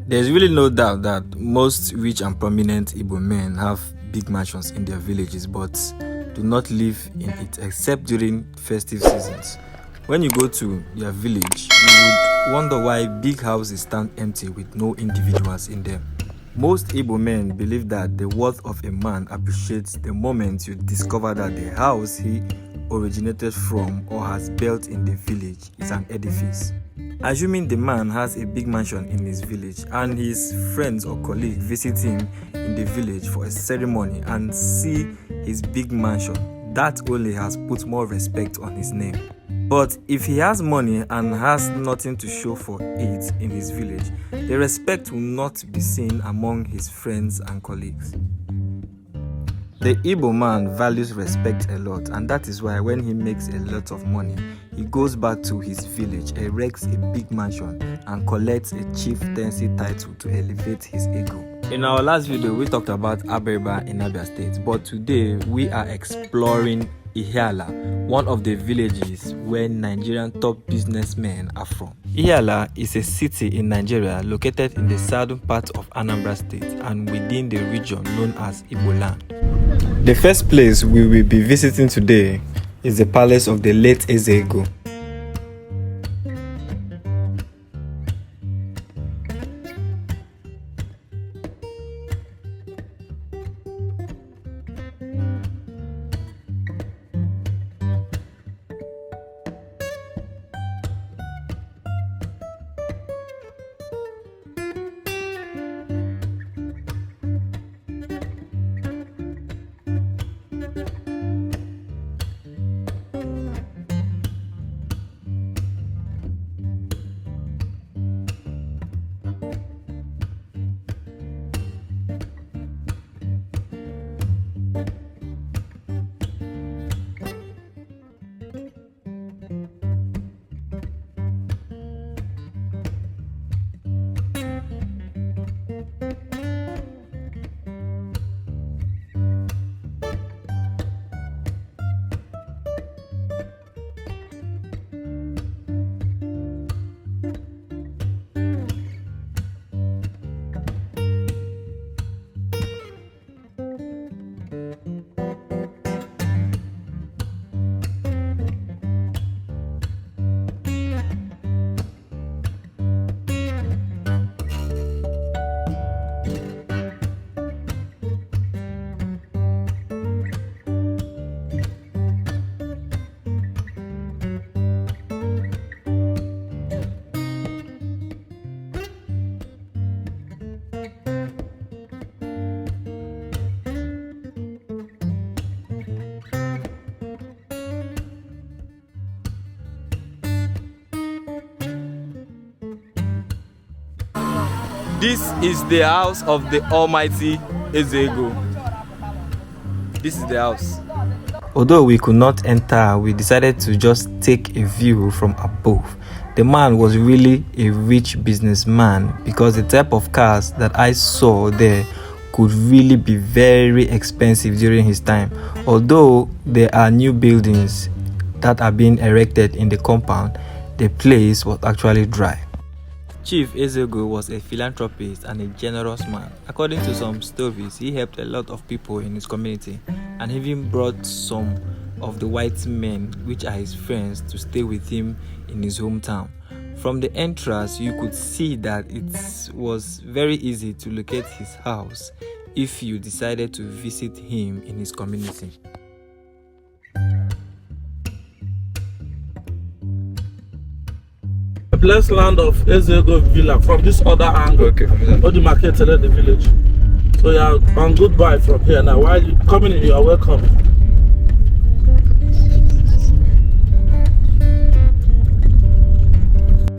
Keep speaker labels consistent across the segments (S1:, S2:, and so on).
S1: There's really no doubt that most rich and prominent Igbo men have big mansions in their villages but do not live in it except during festive seasons. When you go to their village, you would wonder why big houses stand empty with no individuals in them. Most Igbo men believe that the worth of a man appreciates the moment you discover that the house he originated from or has built in the village is an edifice. Assuming the man has a big mansion in his village and his friends or colleagues visit him in the village for a ceremony and see his big mansion, that only has put more respect on his name. But if he has money and has nothing to show for it in his village, the respect will not be seen among his friends and colleagues. The Igbo man values respect a lot, and that is why when he makes a lot of money, he goes back to his village, erects a big mansion, and collects a chieftaincy title to elevate his ego. In our last video, we talked about Abeba in Abia State, but today we are exploring Ihiala, one of the villages where Nigerian top businessmen are from. Ihiala is a city in Nigeria located in the southern part of Anambra State and within the region known as Igbo land. The first place we will be visiting today is the palace of the late Eze-Ego. This is the house of the almighty Eze-Ego. This is the house. Although we could not enter, we decided to just take a view from above. The man was really a rich businessman because the type of cars that I saw there could really be very expensive during his time. Although there are new buildings that are being erected in the compound, the place was actually dry. Chief Eze-Ego was a philanthropist and a generous man. According to some stories, he helped a lot of people in his community and even brought some of the white men, which are his friends, to stay with him in his hometown. From the entrance, you could see that it was very easy to locate his house if you decided to visit him in his community.
S2: Blessed land of Eze-Ego Villa from this other angle.
S1: Okay,
S2: all the market the village. So you are on goodbye from here now. While you coming in, you are welcome.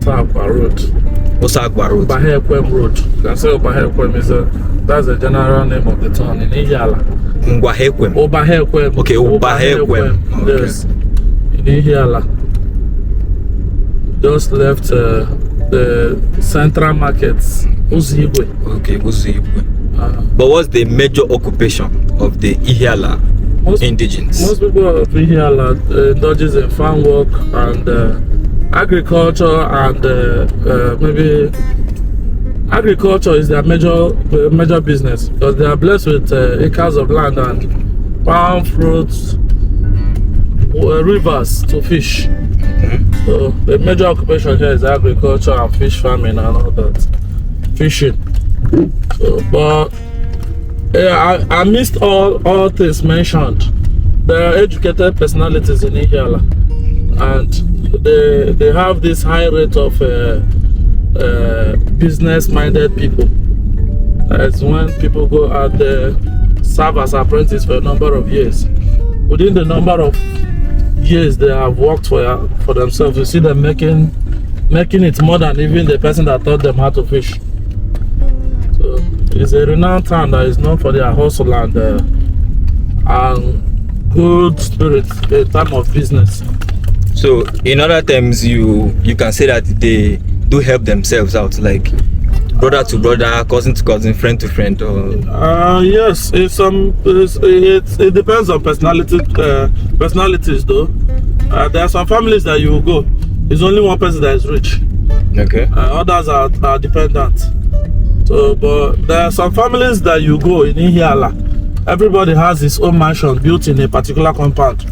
S2: Osagwa Road.
S1: Osagwa Road.
S2: Obahekwem Road. You can say Obahekwem is that's the general name of the town in Ihiala.
S1: Ngwahekwem.
S2: Obahekwem.
S1: Okay, Obahekwem. Okay.
S2: Yes. In Ihiala. Just left the central markets, Uzigwe.
S1: Okay, Uzigwe. But what's the major occupation of the Ihiala indigenes?
S2: Most people of Ihiala indulges in farm work and agriculture and maybe Agriculture is their major business because they are blessed with acres of land and palm fruits, rivers to fish. So the major occupation here is agriculture and fish farming and all that, fishing. So, but yeah, I missed all things mentioned. There are educated personalities in Ihiala, and they have this high rate of business-minded people. That's when people go out there, serve as apprentices for a number of years. Within the number of years they have worked for themselves, you see them making it more than even the person that taught them how to fish. So it's a renowned town that is known for their hustle and good spirit in time of business.
S1: So in other terms, you can say that they do help themselves out, like brother to brother, cousin to cousin, friend to friend, or
S2: yes, it depends on personalities though. There are some families that you will go, it's only one person that is rich.
S1: Okay.
S2: Others are dependent. So, but there are some families that you go in Ihiala, everybody has his own mansion built in a particular compound.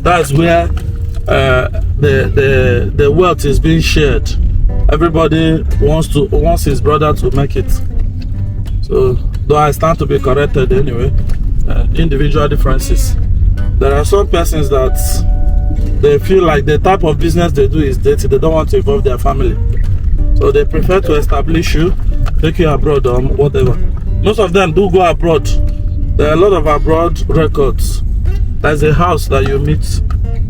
S2: That's where the wealth is being shared. Everybody wants his brother to make it. So, though I stand to be corrected anyway, individual differences. There are some persons that they feel like the type of business they do is dirty. They don't want to involve their family, so they prefer to establish you, take you abroad or whatever. Most of them do go abroad. There are a lot of abroad records. There's a house that you meet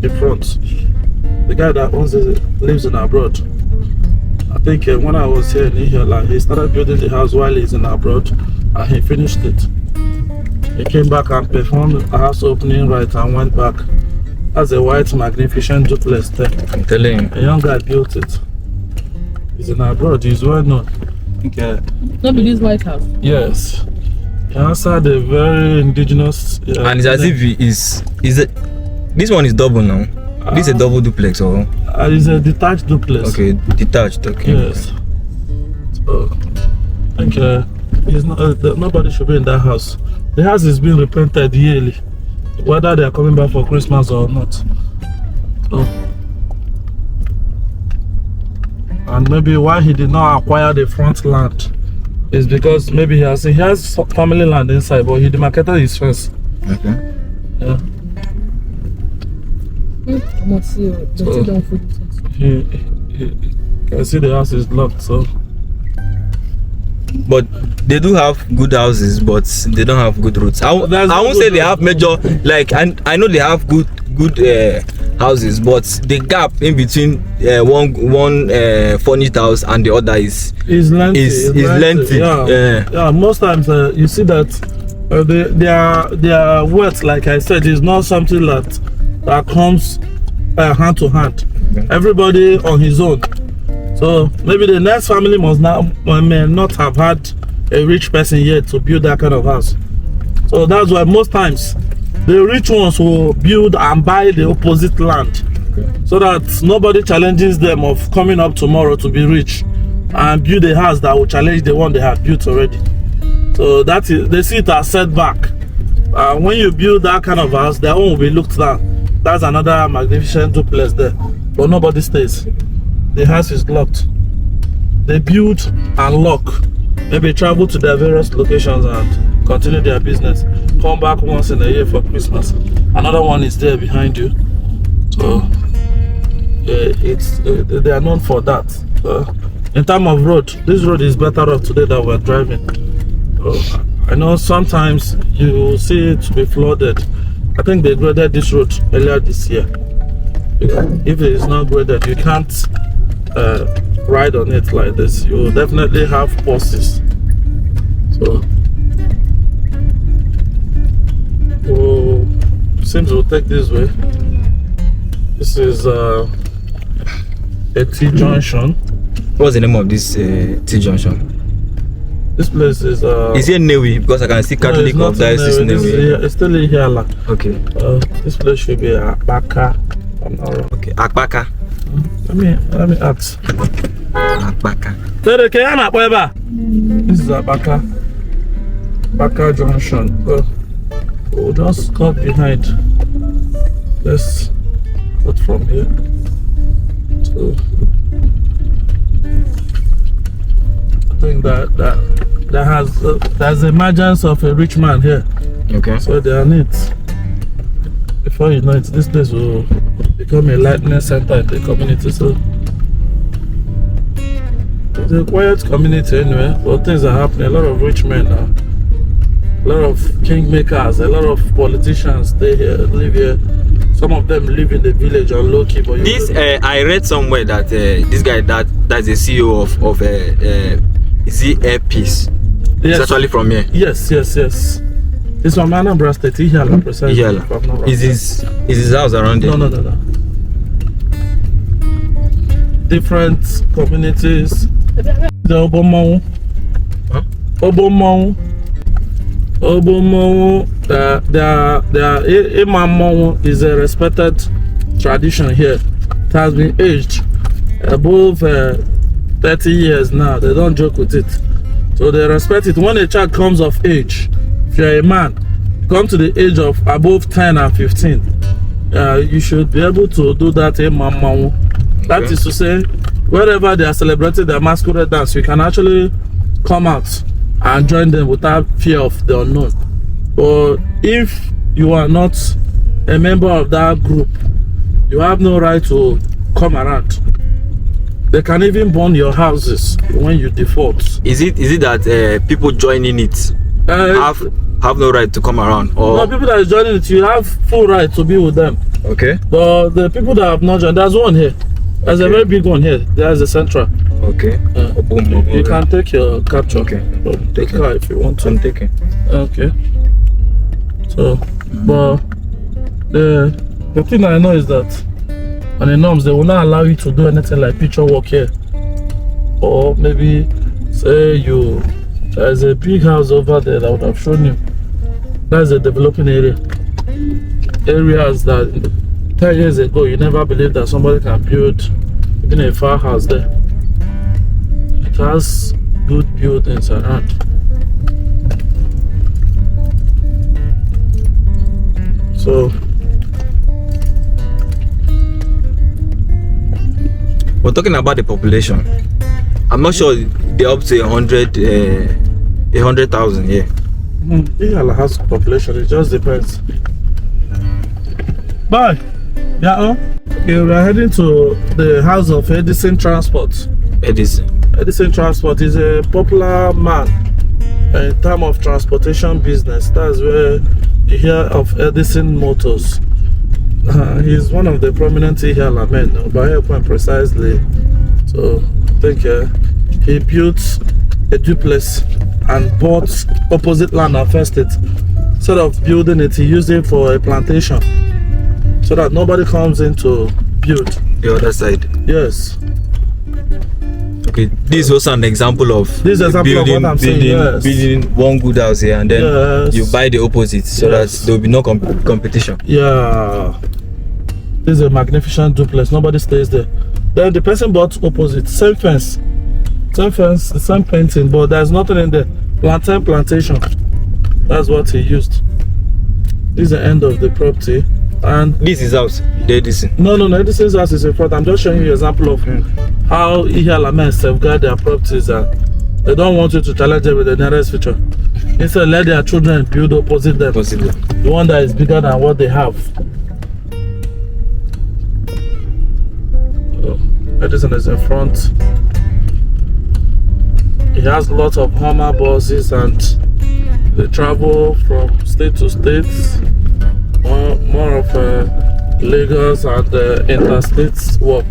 S2: in front. The guy that owns it lives in abroad. I think when I was here in Ihiala, he started building the house while he's in abroad, and he finished it. He came back and performed a house opening right and went back. That's a white magnificent duplex there.
S1: I'm telling you.
S2: A young guy built it. He's in abroad, he's well known.
S1: Okay.
S3: Not be this White House.
S2: Yes. He answered a very indigenous
S1: and it's as if this one is double now. This is a double duplex or
S2: it's a detached duplex.
S1: okay, detached, okay.
S2: Yes. So I think nobody should be in that house. The house is being repainted yearly, whether they are coming back for Christmas or not. So, and maybe why he did not acquire the front land is because maybe he has family land inside, but he demarcated his fence.
S1: Okay.
S2: Yeah.
S3: I must see you.
S2: So, you can see the house is locked, so.
S1: But they do have good houses, but they don't have good roads. I won't say they have major, like I know they have good houses, but the gap in between one furnished house and the other is lengthy. Yeah, most times you see that their wealth, like I said, is not something that comes hand to hand. Okay.
S2: Everybody on his own. So maybe the next family may not have had a rich person yet to build that kind of house. So that's why most times the rich ones will build and buy the opposite land, so that nobody challenges them of coming up tomorrow to be rich and build a house that will challenge the one they have built already. So that is, they see it as setback. When you build that kind of house, their own will be looked down. That's another magnificent duplex there, but nobody stays. The house is locked. They build and lock. Maybe travel to their various locations and continue their business. Come back once in a year for Christmas. Another one is there behind you. So they are known for that. In terms of road, this road is better off today that we're driving. So, I know sometimes you see it to be flooded. I think they graded this road earlier this year. If it is not graded, you can't ride on it like this. You will definitely have pauses. So seems we'll take this way. This is a T-junction.
S1: What's the name of this T-junction?
S2: This place is
S1: it Newi? Because I can see Catholic of Diocese Newi.
S2: It's still Ihiala.
S1: Okay.
S2: This place should be Awka. I'm not wrong.
S1: Okay, Akpaka.
S2: Let me ask.
S1: Akpaka.
S2: Tere ke ya na-akpọ ebe a? This is Awka Junction. We'll just cut behind. Let's cut from here. So I think there's the emergence of a rich man here.
S1: Okay.
S2: So they are neat. Before you know it, this place will become a lightning center in the community. So it's a quiet community anyway, but things are happening. A lot of rich men now, a lot of kingmakers, a lot of politicians live here. Some of them live in the village on low key. But
S1: This I read somewhere that this guy that's the CEO of is he Airpeace?
S2: yes.
S1: It's actually from here.
S2: Yes. It's from Anambra State, Ihiala precisely.
S1: Ihiala. Is his house around there?
S2: No. Different communities. The Obomo.
S1: Huh?
S2: Obomo. Imam is a respected tradition here. It has been aged above 30 years now. They don't joke with it. So they respect it. When a child comes of age, if you're a man, come to the age of above 10 and 15, you should be able to do that Imam. Okay. That is to say, wherever they are celebrating their masquerade dance, you can actually come out and join them without fear of the unknown. But if you are not a member of that group, you have no right to come around. They can even burn your houses when you default.
S1: Is it that people joining it have no right to come around? Or
S2: no, people that are joining it, you have full right to be with them.
S1: Okay.
S2: But the people that have not joined, there's one here. There's a very big one here. There's a central.
S1: Okay.
S2: You can take your capture.
S1: Okay.
S2: Take car if you want to.
S1: I'm taking.
S2: Okay. So, but the thing I know is that on the norms they will not allow you to do anything like picture work here. Or maybe say there's a big house over there that I would have shown you. That's a developing area. Areas that 10 years ago you never believed that somebody can build even a far house there. It has good buildings around. So
S1: we're talking about the population. I'm not sure they're up to 100,000 here.
S2: Ihiala has population, it just depends. Bye. Yeah. Okay, we are heading to the house of Edison Transport. Edison Transport is a popular man in terms of transportation business. That's where you hear of Edison Motors. He's one of the prominent Ihiala men, Obahekwem precisely. So I think he built a duplex and bought opposite land and first it. Instead of building it, he used it for a plantation, so that nobody comes in to build.
S1: The other side.
S2: Yes.
S1: Okay, this is also an example of building one good house here, and then you buy the opposite, so that there will be no competition.
S2: Yeah. This is a magnificent duplex. Nobody stays there. Then the person bought opposite, same fence, the same painting, but there's nothing in there. Plantation. That's what he used. This is the end of the property. And
S1: this is house. Edison.
S2: No. Edison's house is in front. I'm just showing you an example of how Ihiala men safeguard their properties, and they don't want you to challenge them with the nearest future. Instead, let their children build opposite them. The one that is bigger than what they have. Edison is in front. He has lots of Hummer buses, and they travel from state to state. More of Lagos and interstate work.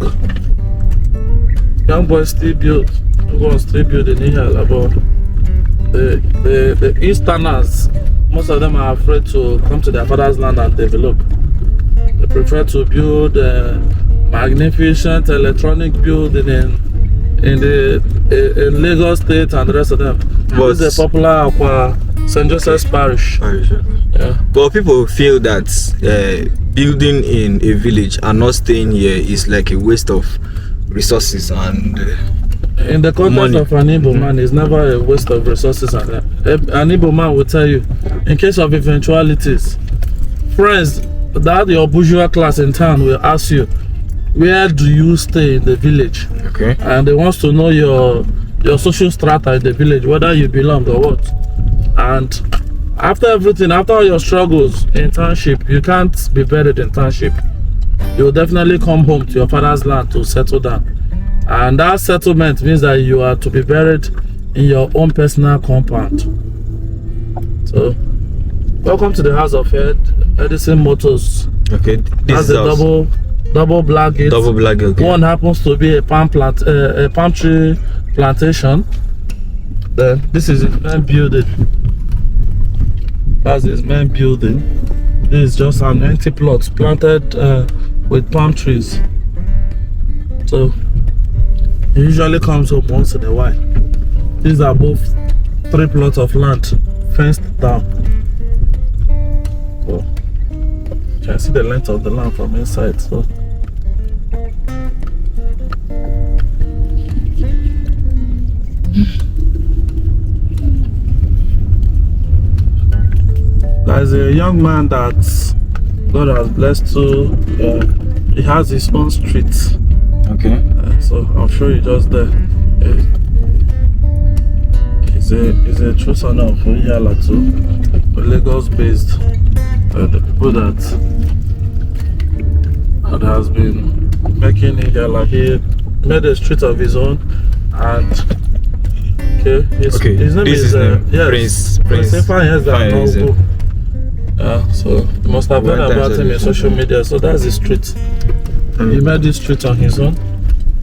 S2: Young boys still build. Everyone's still building in Ihiala, but the Easterners, most of them are afraid to come to their father's land and develop. They prefer to build magnificent electronic building in Lagos State and the rest of them. This is a popular Awka, St. Joseph's Parish. Yeah.
S1: But people feel that building in a village and not staying here is like a waste of resources, and
S2: In the context
S1: money.
S2: of an Igbo man, it's never a waste of resources. And an Igbo man will tell you, in case of eventualities, friends that your bourgeois class in town will ask you, where do you stay in the village?
S1: Okay.
S2: And they want to know your social strata in the village, whether you belong or what. And after everything, after all your struggles in township, you can't be buried in township. You'll definitely come home to your father's land to settle down. And that settlement means that you are to be buried in your own personal compound. So, welcome to the house of Edison Motors.
S1: Okay.
S2: That's a double black gate.
S1: Double black gate. Okay.
S2: One happens to be a palm tree plantation. Then this is his main building. That's his main building. This is just an empty plot planted with palm trees. So he usually comes home once in a while. These are both 3 plots of land fenced down. So you can see the length of the land from inside. So there's a young man that God has blessed to. He has his own street.
S1: Okay.
S2: So I'll show you just there. He's a true son of Ihiala too, Lagos based. The people that has been making Ihiala, he made a street of his own, and his name is Prince. So you must have heard about him in social media. So that's the street. He made this street on his own.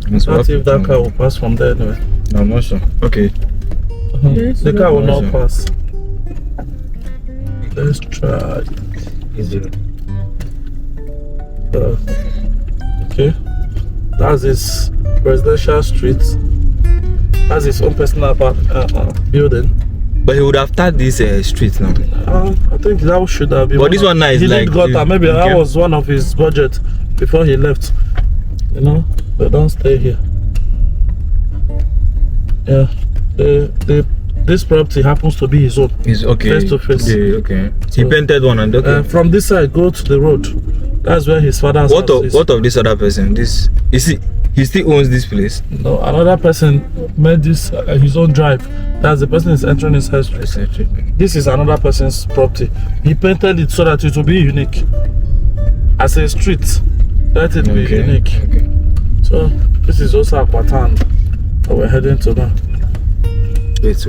S2: Let's see if that car will pass from there anyway.
S1: No, I'm not sure. Okay.
S2: The car will not pass. Let's try. Okay. That's his residential street. That's his own personal building.
S1: But he would have started this street now.
S2: I think that should have been.
S1: But this one now is like.
S2: Maybe that was one of his budget before he left. You know, they don't stay here. Yeah, this property happens to be his own.
S1: It's okay.
S2: Face to face.
S1: Okay. He painted one and okay.
S2: From this side, go to the road. That's where his father's house is.
S1: What of this other person? This is he still owns this place?
S2: No, another person made this his own drive. That's the person is entering his house. This is another person's property. He painted it so that it will be unique. As a street, let it be unique.
S1: Okay.
S2: So this is also Akwatan that we're heading to now.
S1: Wait.